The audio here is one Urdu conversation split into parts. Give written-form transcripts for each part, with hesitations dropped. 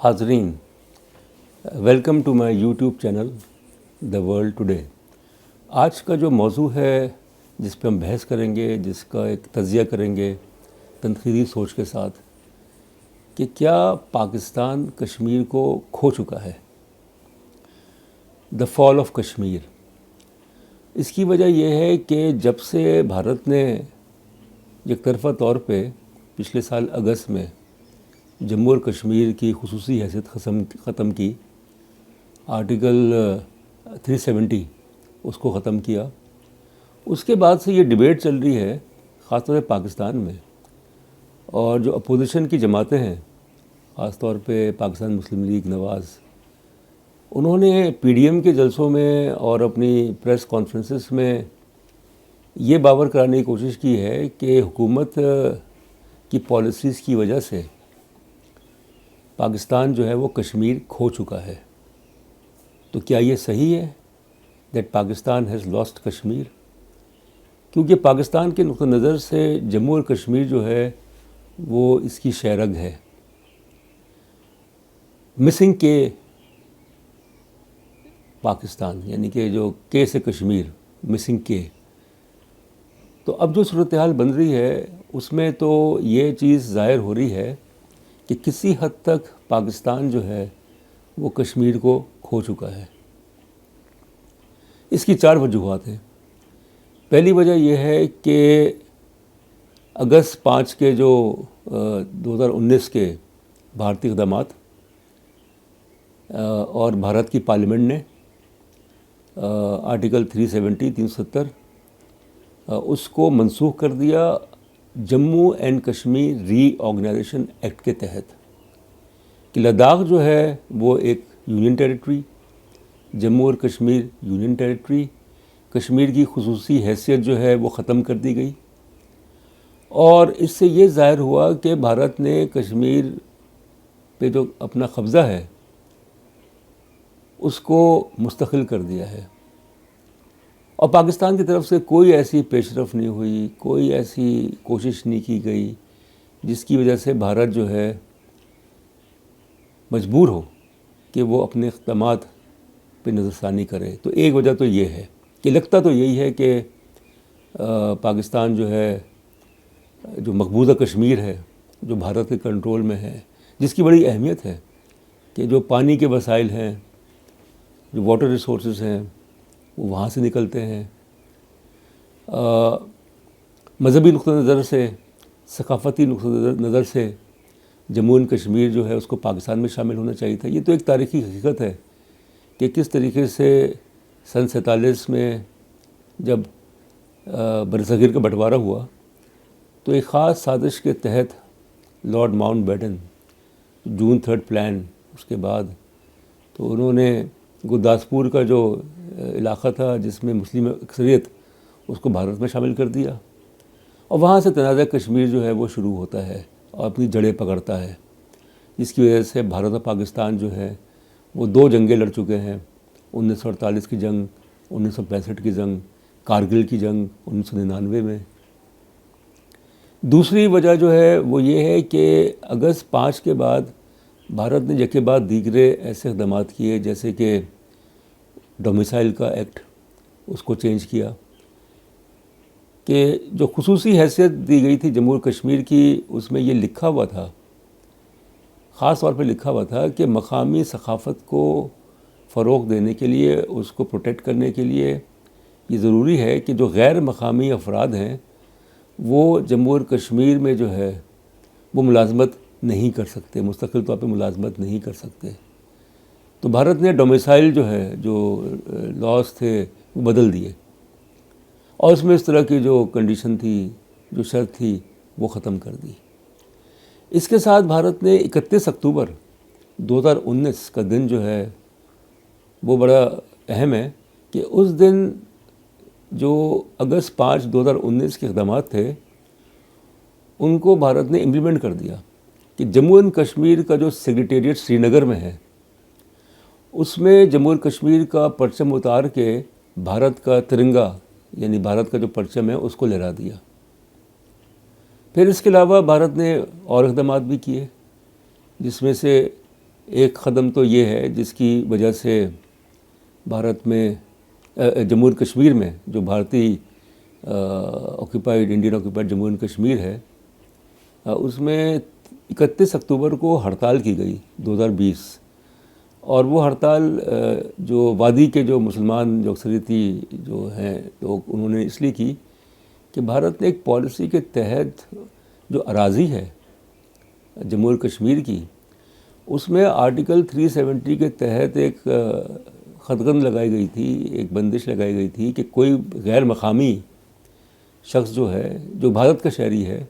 حاضرین، welcome to my YouTube channel the world today. آج کا جو موضوع ہے جس پہ ہم بحث کریں گے، جس کا ایک تجزیہ کریں گے تنقیدی سوچ کے ساتھ، کہ کیا پاکستان کشمیر کو کھو چکا ہے؟ دا فال آف کشمیر۔ اس کی وجہ یہ ہے کہ جب سے بھارت نے یک طرفہ طور پہ پچھلے سال اگست میں جموں اور کشمیر کی خصوصی حیثیت ختم کی، آرٹیکل 370 اس کو ختم کیا، اس کے بعد سے یہ ڈیبیٹ چل رہی ہے خاص طور پہ پاکستان میں، اور جو اپوزیشن کی جماعتیں ہیں خاص طور پہ پاکستان مسلم لیگ نواز، انہوں نے پی ڈی ایم کے جلسوں میں اور اپنی پریس کانفرنسز میں یہ باور کرانے کی کوشش کی ہے کہ حکومت کی پالیسیز کی وجہ سے پاکستان جو ہے وہ کشمیر کھو چکا ہے۔ تو کیا یہ صحیح ہے that Pakistan has lost Kashmir? کیونکہ پاکستان کے نقطہ نظر سے جموں اور کشمیر جو ہے وہ اس کی شہرگ ہے، مسنگ کے پاکستان، یعنی کہ جو کے سے کشمیر، مسنگ کے۔ تو اب جو صورتحال بن رہی ہے اس میں تو یہ چیز ظاہر ہو رہی ہے کہ کسی حد تک پاکستان جو ہے وہ کشمیر کو کھو چکا ہے۔ اس کی 4 وجوہات ہیں۔ پہلی وجہ یہ ہے کہ اگست 5 کے جو 2019 کے بھارتی اقدامات اور بھارت کی پارلیمنٹ نے آرٹیکل 370 اس کو منسوخ کر دیا Jammu and Kashmir reorganisation act کے تحت، کہ لداخ جو ہے وہ ایک یونین ٹیریٹری، جموں اور کشمیر یونین ٹیریٹری، کشمیر کی خصوصی حیثیت جو ہے وہ ختم کر دی گئی، اور اس سے یہ ظاہر ہوا کہ بھارت نے کشمیر پہ جو اپنا قبضہ ہے اس کو مستقل کر دیا ہے، اور پاکستان کی طرف سے کوئی ایسی پیش رفت نہیں ہوئی، کوئی ایسی کوشش نہیں کی گئی جس کی وجہ سے بھارت جو ہے مجبور ہو کہ وہ اپنے اقدامات پہ نظر ثانی کرے۔ تو ایک وجہ تو یہ ہے کہ لگتا تو یہی ہے کہ پاکستان جو ہے، جو مقبوضہ کشمیر ہے جو بھارت کے کنٹرول میں ہے، جس کی بڑی اہمیت ہے کہ جو پانی کے وسائل ہیں، جو واٹر ریسورسز ہیں، وہ وہاں سے نکلتے ہیں۔ مذہبی نقطہ نظر سے، ثقافتی نقطہ نظر سے جموں اینڈ کشمیر جو ہے اس کو پاکستان میں شامل ہونا چاہیے تھا۔ یہ تو ایک تاریخی حقیقت ہے کہ کس طریقے سے سن 47 میں جب برصغیر کا بٹوارہ ہوا تو ایک خاص سازش کے تحت لارڈ ماؤنٹ بیٹن، جون 3 پلان، اس کے بعد تو انہوں نے گرداسپور کا جو علاقہ تھا جس میں مسلم اکثریت، اس کو بھارت میں شامل کر دیا، اور وہاں سے تنازع کشمیر جو ہے وہ شروع ہوتا ہے اور اپنی جڑیں پکڑتا ہے، جس کی وجہ سے بھارت اور پاکستان جو ہے وہ 2 جنگیں لڑ چکے ہیں، 1948 کی جنگ، 1965 کی جنگ، کارگل کی جنگ 1999 میں۔ دوسری وجہ جو ہے وہ یہ ہے کہ اگست 5 کے بعد بھارت نے یکے بعد دیگرے ایسے اقدامات کیے، جیسے کہ ڈومیسائل کا ایکٹ، اس کو چینج کیا، کہ جو خصوصی حیثیت دی گئی تھی جموں اور کشمیر کی، اس میں یہ لکھا ہوا تھا، خاص طور پہ لکھا ہوا تھا کہ مقامی ثقافت کو فروغ دینے کے لیے، اس کو پروٹیکٹ کرنے کے لیے یہ ضروری ہے کہ جو غیر مقامی افراد ہیں وہ جموں اور کشمیر میں جو ہے وہ ملازمت نہیں کر سکتے، مستقل طور پہ ملازمت نہیں کر سکتے۔ تو بھارت نے ڈومیسائل جو ہے، جو لاز تھے وہ بدل دیے، اور اس میں اس طرح کی جو کنڈیشن تھی، جو شرط تھی، وہ ختم کر دی۔ اس کے ساتھ بھارت نے 31 اکتوبر 2019 کا دن جو ہے وہ بڑا اہم ہے، کہ اس دن جو اگست 5 2019 کے اقدامات تھے ان کو بھارت نے امپلیمنٹ کر دیا، کہ جموں اینڈ کشمیر کا جو سیکریٹریٹ سری نگر میں ہے، اس میں جموں اور کشمیر کا پرچم اتار کے بھارت کا ترنگا، یعنی بھارت کا جو پرچم ہے اس کو لہرا دیا۔ پھر اس کے علاوہ بھارت نے اور اقدامات بھی کیے، جس میں سے ایک قدم تو یہ ہے جس کی وجہ سے بھارت میں جموں اینڈ کشمیر میں جو بھارتی Indian occupied Jammu and Kashmir ہے، اس میں 31 اکتوبر کو ہڑتال کی گئی 2020، اور وہ ہڑتال جو وادی کے جو مسلمان جو اکثریتی جو ہیں لوگ، انہوں نے اس لیے کی کہ بھارت نے ایک پالیسی کے تحت جو اراضی ہے جموں اور کشمیر کی، اس میں آرٹیکل 370 کے تحت ایک خدغن لگائی گئی تھی، ایک بندش لگائی گئی تھی کہ کوئی غیر مقامی شخص جو ہے، جو بھارت کا شہری ہے،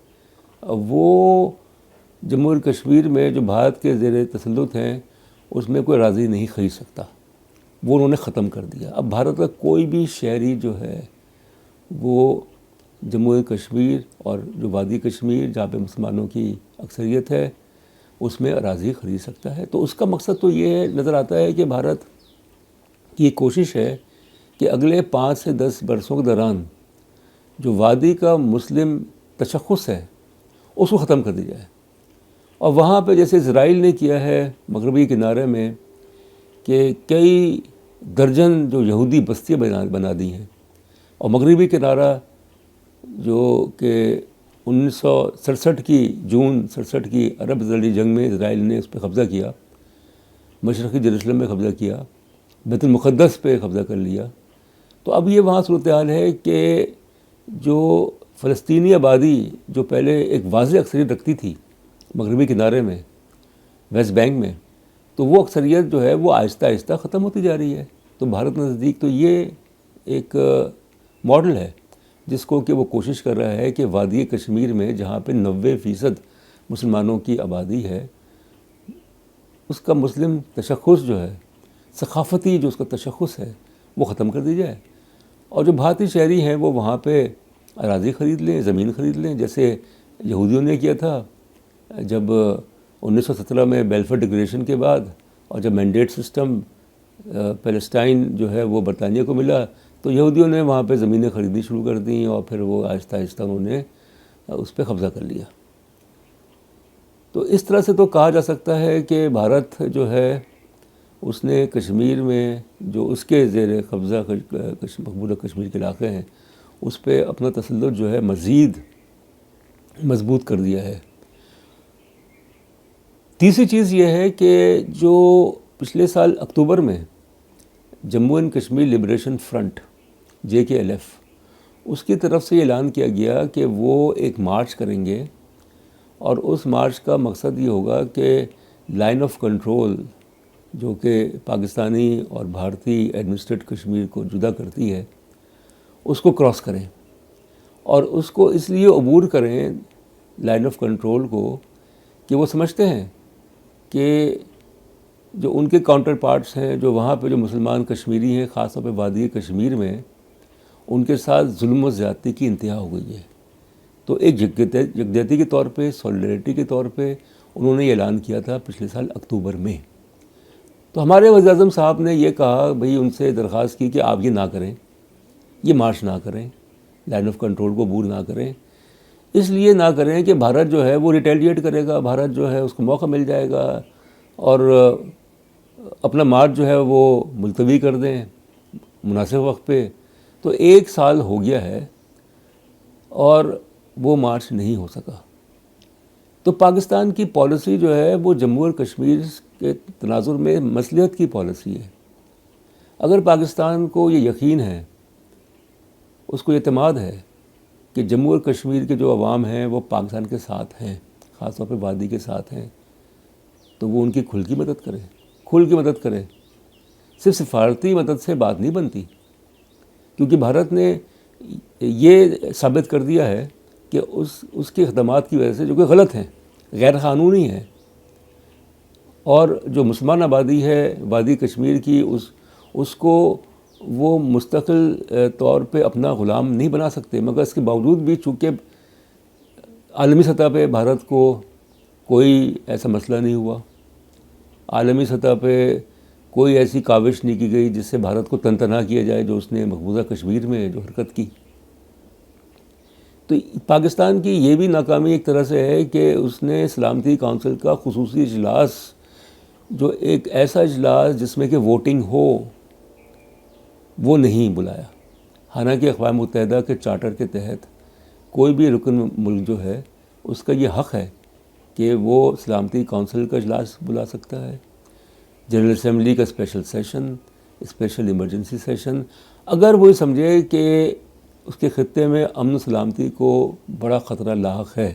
وہ جموں اور کشمیر میں جو بھارت کے زیر تسلط ہیں اس میں کوئی اراضی نہیں خرید سکتا۔ وہ انہوں نے ختم کر دیا۔ اب بھارت کا کوئی بھی شہری جو ہے وہ جموں و کشمیر اور جو وادی کشمیر جہاں پہ مسلمانوں کی اکثریت ہے اس میں اراضی خرید سکتا ہے۔ تو اس کا مقصد تو یہ نظر آتا ہے کہ بھارت کی کوشش ہے کہ اگلے 5 سے 10 برسوں کے دوران جو وادی کا مسلم تشخص ہے اس کو ختم کر دی جائے، اور وہاں پہ جیسے اسرائیل نے کیا ہے مغربی کنارے میں کہ کئی درجن جو یہودی بستیاں بنا دی ہیں، اور مغربی کنارہ جو کہ 1967 کی جون 67 کی عرب اسرائیلی جنگ میں اسرائیل نے اس پہ قبضہ کیا، مشرقی یروشلم میں قبضہ کیا، بیت المقدس پہ قبضہ کر لیا۔ تو اب یہ وہاں صورتحال ہے کہ جو فلسطینی آبادی جو پہلے ایک واضح اکثریت رکھتی تھی مغربی کنارے میں، ویسٹ بینک میں، تو وہ اکثریت جو ہے وہ آہستہ آہستہ ختم ہوتی جا رہی ہے۔ تو بھارت نزدیک تو یہ ایک ماڈل ہے جس کو کہ وہ کوشش کر رہا ہے کہ وادی کشمیر میں جہاں پہ 90% مسلمانوں کی آبادی ہے، اس کا مسلم تشخص جو ہے، ثقافتی جو اس کا تشخص ہے، وہ ختم کر دی جائے، اور جو بھارتی شہری ہیں وہ وہاں پہ اراضی خرید لیں، زمین خرید لیں، جیسے یہودیوں نے کیا تھا جب 1917 میں بیلفور ڈکلیریشن کے بعد، اور جب مینڈیٹ سسٹم پیلسٹائن جو ہے وہ برطانیہ کو ملا، تو یہودیوں نے وہاں پہ زمینیں خریدنی شروع کر دیں، اور پھر وہ آہستہ آہستہ انہوں نے اس پہ قبضہ کر لیا۔ تو اس طرح سے تو کہا جا سکتا ہے کہ بھارت جو ہے اس نے کشمیر میں جو اس کے زیر قبضہ مقبوضہ کشمیر کے علاقے ہیں اس پہ اپنا تسلط جو ہے مزید مضبوط کر دیا ہے۔ تیسری چیز یہ ہے کہ جو پچھلے سال اکتوبر میں Jammu and Kashmir liberation front JKLF، اس کی طرف سے یہ اعلان کیا گیا کہ وہ ایک مارچ کریں گے، اور اس مارچ کا مقصد یہ ہوگا کہ لائن آف کنٹرول جو کہ پاکستانی اور بھارتی ایڈمنسٹریٹ کشمیر کو جدا کرتی ہے اس کو کراس کریں، اور اس کو اس لیے عبور کریں لائن آف کنٹرول کو کہ وہ سمجھتے ہیں کہ جو ان کے کاؤنٹر پارٹس ہیں جو وہاں پہ جو مسلمان کشمیری ہیں، خاص طور پہ وادی کشمیر میں، ان کے ساتھ ظلم و زیادتی کی انتہا ہو گئی ہے۔ تو ایک یکجہتی کے طور پہ، سولیڈریٹی کے طور پہ انہوں نے یہ اعلان کیا تھا پچھلے سال اکتوبر میں۔ تو ہمارے وزیر اعظم صاحب نے یہ کہا، بھئی ان سے درخواست کی کہ آپ یہ نہ کریں، یہ مارچ نہ کریں، لائن آف کنٹرول کو عبور نہ کریں، اس لیے نہ کریں کہ بھارت جو ہے وہ ریٹیلیٹ کرے گا، بھارت جو ہے اس کو موقع مل جائے گا، اور اپنا مارچ جو ہے وہ ملتوی کر دیں مناسب وقت پہ۔ تو 1 سال ہو گیا ہے اور وہ مارچ نہیں ہو سکا۔ تو پاکستان کی پالیسی جو ہے وہ جموں اور کشمیر کے تناظر میں مصلحت کی پالیسی ہے۔ اگر پاکستان کو یہ یقین ہے، اس کو اعتماد ہے کہ جموں اور کشمیر کے جو عوام ہیں وہ پاکستان کے ساتھ ہیں، خاص طور پہ وادی کے ساتھ ہیں، تو وہ ان کی کھل کی مدد کرے، کھل کی مدد کرے۔ صرف سفارتی مدد سے بات نہیں بنتی، کیونکہ بھارت نے یہ ثابت کر دیا ہے کہ اس کے اقدامات کی وجہ سے جو کہ غلط ہیں، غیر قانونی ہیں، اور جو مسلمان آبادی ہے وادی کشمیر کی، اس کو وہ مستقل طور پہ اپنا غلام نہیں بنا سکتے، مگر اس کے باوجود بھی چونکہ عالمی سطح پہ بھارت کو کوئی ایسا مسئلہ نہیں ہوا، عالمی سطح پہ کوئی ایسی کاوش نہیں کی گئی جس سے بھارت کو تنگ کیا جائے جو اس نے مقبوضہ کشمیر میں جو حرکت کی۔ تو پاکستان کی یہ بھی ناکامی ایک طرح سے ہے کہ اس نے سلامتی کونسل کا خصوصی اجلاس جو ایک ایسا اجلاس جس میں کہ ووٹنگ ہو وہ نہیں بلایا، حالانکہ اقوام متحدہ کے چارٹر کے تحت کوئی بھی رکن ملک جو ہے اس کا یہ حق ہے کہ وہ سلامتی کونسل کا اجلاس بلا سکتا ہے، جنرل اسمبلی کا special session, special emergency session, اگر وہ سمجھے کہ اس کے خطے میں امن و سلامتی کو بڑا خطرہ لاحق ہے۔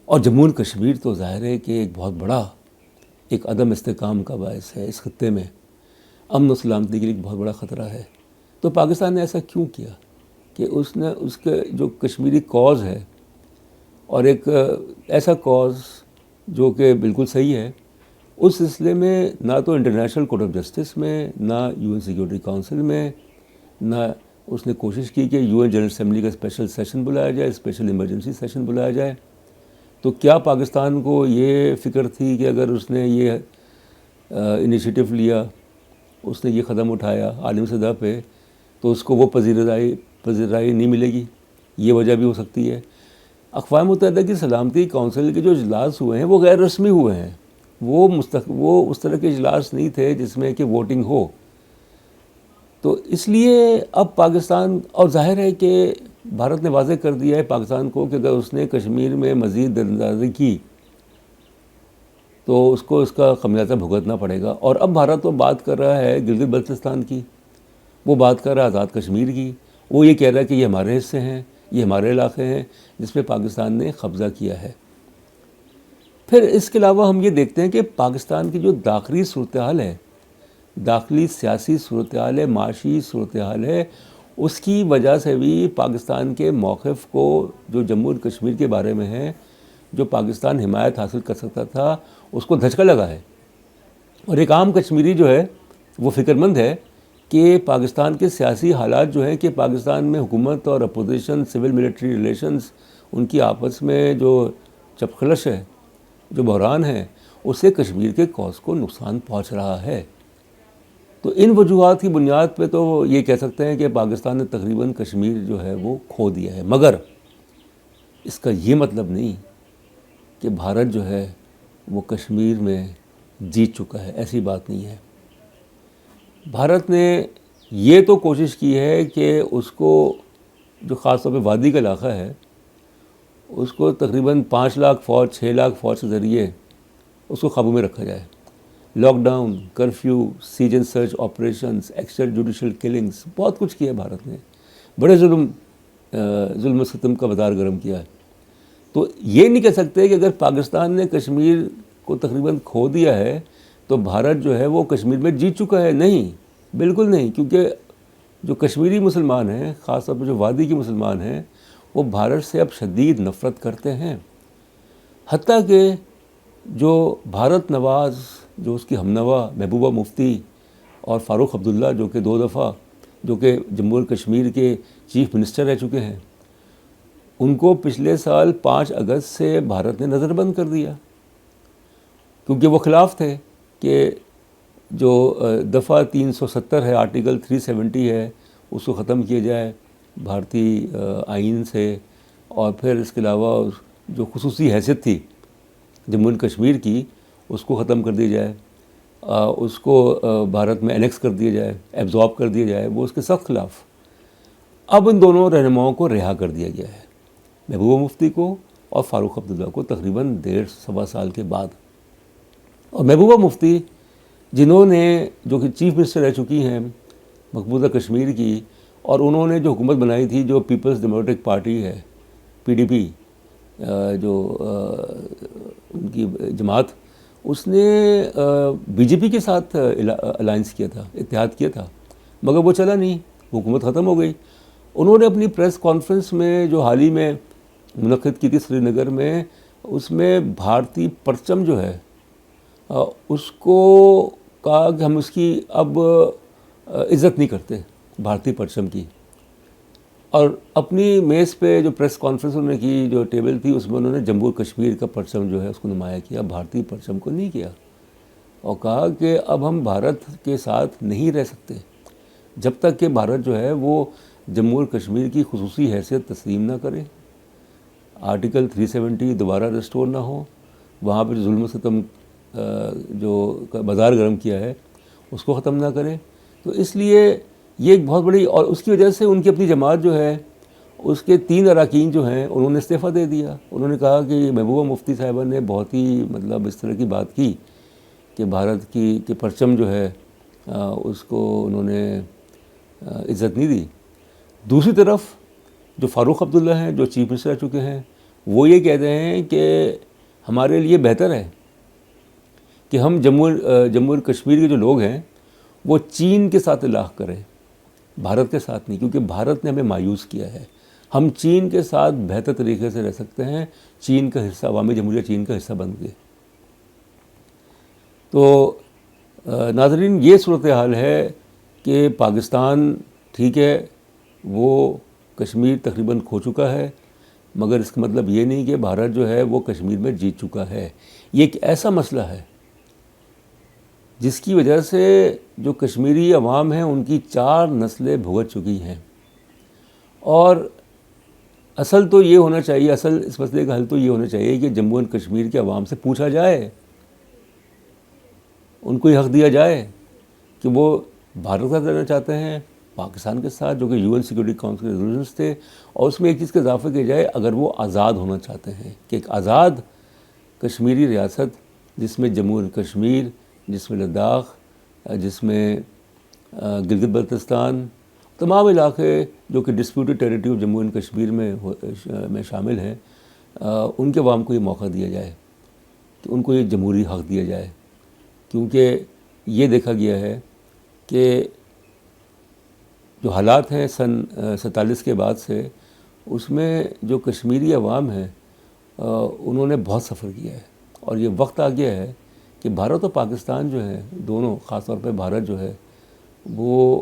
اور جموں و کشمیر تو ظاہر ہے کہ ایک بہت بڑا ایک عدم استحکام کا باعث ہے، اس خطے میں امن و سلامتی کے لیے ایک بہت بڑا خطرہ ہے۔ تو پاکستان نے ایسا کیوں کیا کہ اس نے اس کے جو کشمیری کاز ہے، اور ایک ایسا کاز جو کہ بالکل صحیح ہے، اس سلسلے میں نہ تو انٹرنیشنل کورٹ آف جسٹس میں، نہ یو این سیکورٹی کونسل میں، نہ اس نے کوشش کی کہ یو این جنرل اسمبلی کا اسپیشل سیشن بلایا جائے، اسپیشل ایمرجنسی سیشن بلایا جائے۔ تو کیا پاکستان کو یہ فکر تھی کہ اگر اس نے یہ انیشیٹو لیا، اس نے یہ قدم اٹھایا عالمی سطح پہ، تو اس کو وہ پذیرائی نہیں ملے گی؟ یہ وجہ بھی ہو سکتی ہے۔ اقوام متحدہ کی سلامتی کونسل کے جو اجلاس ہوئے ہیں وہ غیر رسمی ہوئے ہیں، وہ اس طرح کے اجلاس نہیں تھے جس میں کہ ووٹنگ ہو۔ تو اس لیے اب پاکستان، اور ظاہر ہے کہ بھارت نے واضح کر دیا ہے پاکستان کو کہ اگر اس نے کشمیر میں مزید دراندازی کی تو اس کو اس کا خمیازہ بھگتنا پڑے گا۔ اور اب بھارت تو بات کر رہا ہے گلگت بلتستان کی، وہ بات کر رہا ہے آزاد کشمیر کی، وہ یہ کہہ رہا ہے کہ یہ ہمارے حصے ہیں، یہ ہمارے علاقے ہیں جس پہ پاکستان نے قبضہ کیا ہے۔ پھر اس کے علاوہ ہم یہ دیکھتے ہیں کہ پاکستان کی جو داخلی صورتحال ہے، داخلی سیاسی صورتحال ہے، معاشی صورتحال ہے، اس کی وجہ سے بھی پاکستان کے موقف کو جو جموں و کشمیر کے بارے میں ہے، جو پاکستان حمایت حاصل کر سکتا تھا، اس کو دھچکا لگا ہے۔ اور ایک عام کشمیری جو ہے وہ فکر مند ہے کہ پاکستان کے سیاسی حالات جو ہیں کہ پاکستان میں حکومت اور اپوزیشن، سول ملٹری ریلیشنز، ان کی آپس میں جو چپخلش ہے، جو بحران ہے، اس سے کشمیر کے کاز کو نقصان پہنچ رہا ہے۔ تو ان وجوہات کی بنیاد پہ تو یہ کہہ سکتے ہیں کہ پاکستان نے تقریباً کشمیر جو ہے وہ کھو دیا ہے، مگر اس کا یہ مطلب نہیں کہ بھارت جو ہے وہ کشمیر میں جیت چکا ہے، ایسی بات نہیں ہے۔ بھارت نے یہ تو کوشش کی ہے کہ اس کو جو خاص طور پہ وادی کا علاقہ ہے، اس کو تقریباً 5 لاکھ فوج، 6 لاکھ فوج کے ذریعے اس کو قابو میں رکھا جائے۔ Lockdown, curfew, siege and search operations, extrajudicial killings, بہت کچھ کیا ہے بھارت نے، بڑے ظلم و ستم کا بازار گرم کیا ہے۔ تو یہ نہیں کہہ سکتے کہ اگر پاکستان نے کشمیر کو تقریباً کھو دیا ہے تو بھارت جو ہے وہ کشمیر میں جیت چکا ہے، نہیں، بالکل نہیں، کیونکہ جو کشمیری مسلمان ہیں، خاص طور پر جو وادی کے مسلمان ہیں، وہ بھارت سے اب شدید نفرت کرتے ہیں۔ حتیٰ کہ جو بھارت نواز، جو اس کی ہمنوا محبوبہ مفتی اور فاروق عبداللہ، جو کہ 2 دفعہ جو کہ جموں و کشمیر کے چیف منسٹر رہ چکے ہیں، ان کو پچھلے سال 5 اگست سے بھارت نے نظر بند کر دیا، کیونکہ وہ خلاف تھے کہ جو دفعہ 370 ہے، آرٹیکل 370 ہے، اس کو ختم کیا جائے بھارتی آئین سے، اور پھر اس کے علاوہ جو خصوصی حیثیت تھی جموں و کشمیر کی، اس کو ختم کر دیا جائے، اس کو بھارت میں انیکس کر دیا جائے، ایبزارب کر دیا جائے، وہ اس کے سخت خلاف۔ اب ان دونوں رہنماؤں کو رہا کر دیا گیا ہے، محبوبہ مفتی کو اور فاروق عبداللہ کو، تقریباً 1.5 سال کے بعد۔ اور محبوبہ مفتی، جنہوں نے جو کہ چیف منسٹر رہ چکی ہیں مقبوضہ کشمیر کی، اور انہوں نے جو حکومت بنائی تھی، جو پیپلز ڈیموکریٹک پارٹی ہے، PDP، جو ان کی جماعت، اس نے BJP کے ساتھ الائنس کیا تھا، اتحاد کیا تھا، مگر وہ چلا نہیں، حکومت ختم ہو گئی۔ انہوں نے اپنی پریس کانفرنس میں جو حال ہی میں منعقد کی تھی سری نگر میں، اس میں بھارتی پرچم جو ہے اس کو کہا کہ ہم اس کی اب عزت نہیں کرتے، بھارتی پرچم کی۔ اور اپنی میز پہ جو پریس کانفرنس انہوں نے کی، جو ٹیبل تھی، اس میں انہوں نے جموں و کشمیر کا پرچم جو ہے اس کو نمایاں کیا، بھارتی پرچم کو نہیں کیا، اور کہا کہ اب ہم بھارت کے ساتھ نہیں رہ سکتے جب تک کہ بھارت جو ہے وہ جموں و کشمیر کی خصوصی حیثیت تسلیم نہ کرے، آرٹیکل 370 دوبارہ ریسٹور نہ ہو، وہاں پہ ظلم و ستم جو بازار گرم کیا ہے اس کو ختم نہ کریں. تو اس لیے یہ ایک بہت بڑی، اور اس کی وجہ سے ان کی اپنی جماعت جو ہے اس کے 3 اراکین جو ہیں انہوں نے استعفیٰ دے دیا. انہوں نے کہا کہ محبوبہ مفتی صاحبہ نے بہت ہی مطلب اس طرح کی بات کی کہ بھارت کی پرچم جو ہے اس کو انہوں نے عزت نہیں دی. دوسری طرف جو فاروق عبداللہ ہیں جو چیف منسٹر رہ چکے ہیں وہ یہ کہتے ہیں کہ ہمارے لیے بہتر ہے کہ ہم جموں اینڈ کشمیر کے جو لوگ ہیں وہ چین کے ساتھ الحاق کریں، بھارت کے ساتھ نہیں، کیونکہ بھارت نے ہمیں مایوس کیا ہے. ہم چین کے ساتھ بہتر طریقے سے رہ سکتے ہیں، چین کا حصہ، عوامی جمہوریہ چین کا حصہ بن گئے. تو ناظرین یہ صورتحال ہے کہ پاکستان ٹھیک ہے وہ کشمیر تقریباً کھو چکا ہے، مگر اس کا مطلب یہ نہیں کہ بھارت جو ہے وہ کشمیر میں جیت چکا ہے. یہ ایک ایسا مسئلہ ہے جس کی وجہ سے جو کشمیری عوام ہیں ان کی 4 نسلیں بھگت چکی ہیں. اور اصل تو یہ ہونا چاہیے، اصل اس مسئلے کا حل تو یہ ہونا چاہیے کہ جموں اینڈ کشمیر کے عوام سے پوچھا جائے، ان کو یہ حق دیا جائے کہ وہ بھارت کے ساتھ رہنا چاہتے ہیں، پاکستان کے ساتھ، جو کہ UN سیکورٹی کونسل کے ریزولوشنز تھے. اور اس میں ایک چیز کا اضافہ کیا جائے، اگر وہ آزاد ہونا چاہتے ہیں کہ ایک آزاد کشمیری ریاست جس میں جموں اینڈ کشمیر، جس میں لداخ، جس میں گلگت بلتستان، تمام علاقے جو کہ disputed territory of Jammu and Kashmir میں شامل ہیں، ان کے عوام کو یہ موقع دیا جائے کہ ان کو یہ جمہوری حق دیا جائے. کیونکہ یہ دیکھا گیا ہے کہ جو حالات ہیں سن 47 کے بعد سے، اس میں جو کشمیری عوام ہیں انہوں نے بہت سفر کیا ہے. اور یہ وقت آ گیا ہے کہ بھارت اور پاکستان جو ہیں دونوں، خاص طور پہ بھارت جو ہے وہ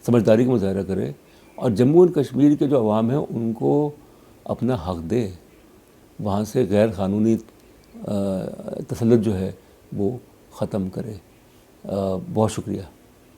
سمجھداری کا مظاہرہ کرے اور جموں اینڈ کشمیر کے جو عوام ہیں ان کو اپنا حق دے، وہاں سے غیر قانونی تسلط جو ہے وہ ختم کرے. بہت شکریہ.